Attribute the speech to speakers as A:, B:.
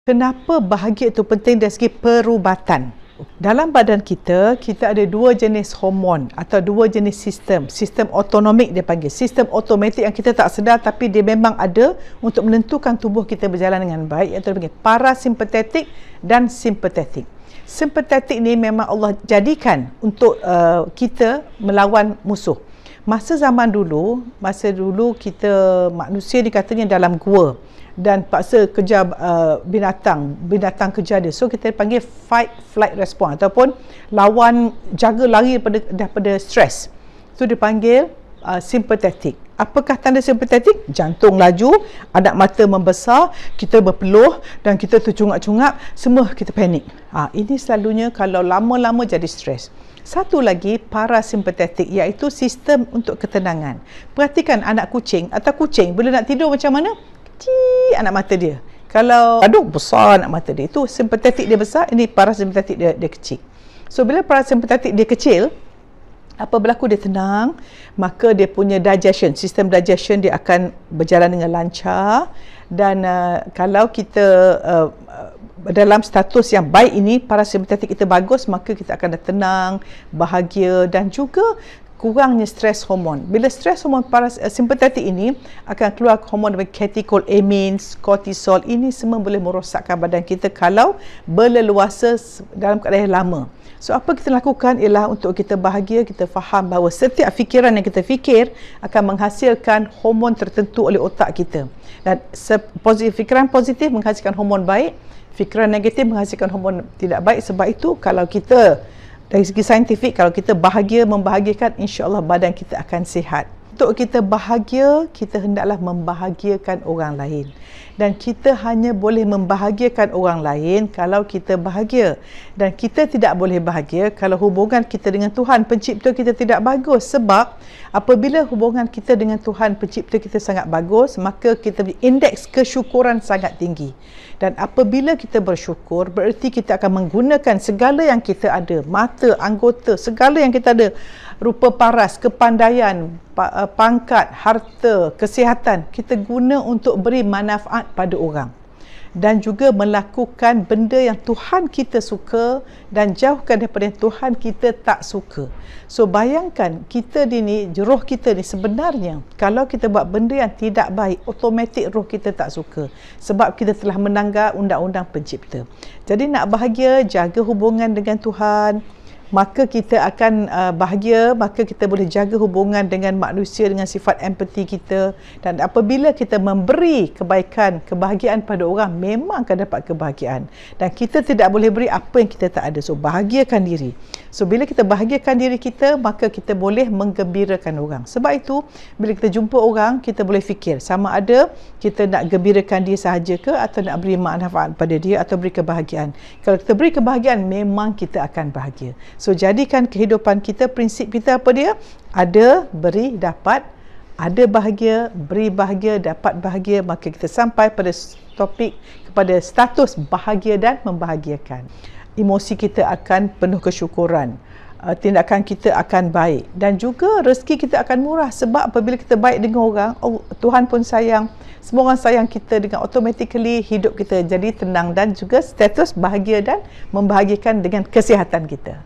A: Kenapa bahagia itu penting dari segi perubatan? Dalam badan kita ada dua jenis hormon atau dua jenis sistem. Sistem autonomik dia panggil. Sistem automatik yang kita tak sedar tapi dia memang ada untuk menentukan tubuh kita berjalan dengan baik, iaitu dia panggil parasimpatetik dan simpatetik. Simpatetik ni memang Allah jadikan untuk kita melawan musuh. Masa dulu kita manusia dikatanya dalam gua dan paksa kejar binatang kejar dia. So kita panggil fight flight response ataupun lawan, jaga lari daripada stres. So dipanggil simpatetik. Apakah tanda simpatetik? Jantung laju, anak mata membesar, kita berpeluh dan kita tercungap-cungap, semua kita panik. Ini selalunya kalau lama-lama jadi stres. Satu lagi parasimpatetik, iaitu sistem untuk ketenangan. Perhatikan anak kucing atau kucing bila nak tidur macam mana? Kecil anak mata dia. Kalau besar anak mata dia. Itu simpatetik dia besar, ini parasimpatetik dia kecil. So bila parasimpatetik dia kecil, apa berlaku? Dia tenang, maka dia punya digestion, sistem digestion dia akan berjalan dengan lancar. Dan kalau kita dalam status yang baik ini, parasimpatetik kita bagus, maka kita akan tenang, bahagia dan juga kurangnya stres hormon. Bila stres hormon parasimpatetik ini akan keluar hormon catecholamines, cortisol. Ini semua boleh merosakkan badan kita kalau berleluasa dalam keadaan yang lama. So apa kita lakukan ialah untuk kita bahagia, kita faham bahawa setiap fikiran yang kita fikir akan menghasilkan hormon tertentu oleh otak kita. Dan fikiran positif menghasilkan hormon baik, fikiran negatif menghasilkan hormon tidak baik. Sebab itu kalau kita dari segi saintifik, kalau kita bahagia, membahagiakan, insya-Allah badan kita akan sihat. Untuk kita bahagia, kita hendaklah membahagiakan orang lain. Dan kita hanya boleh membahagiakan orang lain kalau kita bahagia. Dan kita tidak boleh bahagia kalau hubungan kita dengan Tuhan Pencipta kita tidak bagus. Sebab apabila hubungan kita dengan Tuhan Pencipta kita sangat bagus, maka kita indeks kesyukuran sangat tinggi. Dan apabila kita bersyukur, bererti kita akan menggunakan segala yang kita ada, mata, anggota, segala yang kita ada, rupa paras, kepandaian, pangkat, harta, kesihatan, kita guna untuk beri manfaat pada orang. Dan juga melakukan benda yang Tuhan kita suka dan jauhkan daripada yang Tuhan kita tak suka. So bayangkan kita ni, roh kita ni sebenarnya kalau kita buat benda yang tidak baik, automatik roh kita tak suka. Sebab kita telah melanggar undang-undang pencipta. Jadi nak bahagia, jaga hubungan dengan Tuhan, maka kita akan bahagia, maka kita boleh jaga hubungan dengan manusia dengan sifat empati kita. Dan apabila kita memberi kebaikan, kebahagiaan pada orang, memang akan dapat kebahagiaan. Dan kita tidak boleh beri apa yang kita tak ada. So bahagiakan diri. So bila kita bahagiakan diri kita, maka kita boleh menggembirakan orang. Sebab itu bila kita jumpa orang, kita boleh fikir sama ada kita nak gembirakan dia sahaja ke, atau nak beri manfaat pada dia, atau beri kebahagiaan. Kalau kita beri kebahagiaan, memang kita akan bahagia. So jadikan kehidupan kita, prinsip kita apa dia? Ada, beri, dapat. Ada bahagia, beri bahagia, dapat bahagia. Maka kita sampai pada topik, kepada status bahagia dan membahagiakan. Emosi kita akan penuh kesyukuran. Tindakan kita akan baik. Dan juga rezeki kita akan murah. Sebab apabila kita baik dengan orang, Tuhan pun sayang. Semua orang sayang kita, dengan automatically hidup kita jadi tenang dan juga status bahagia dan membahagiakan dengan kesihatan kita.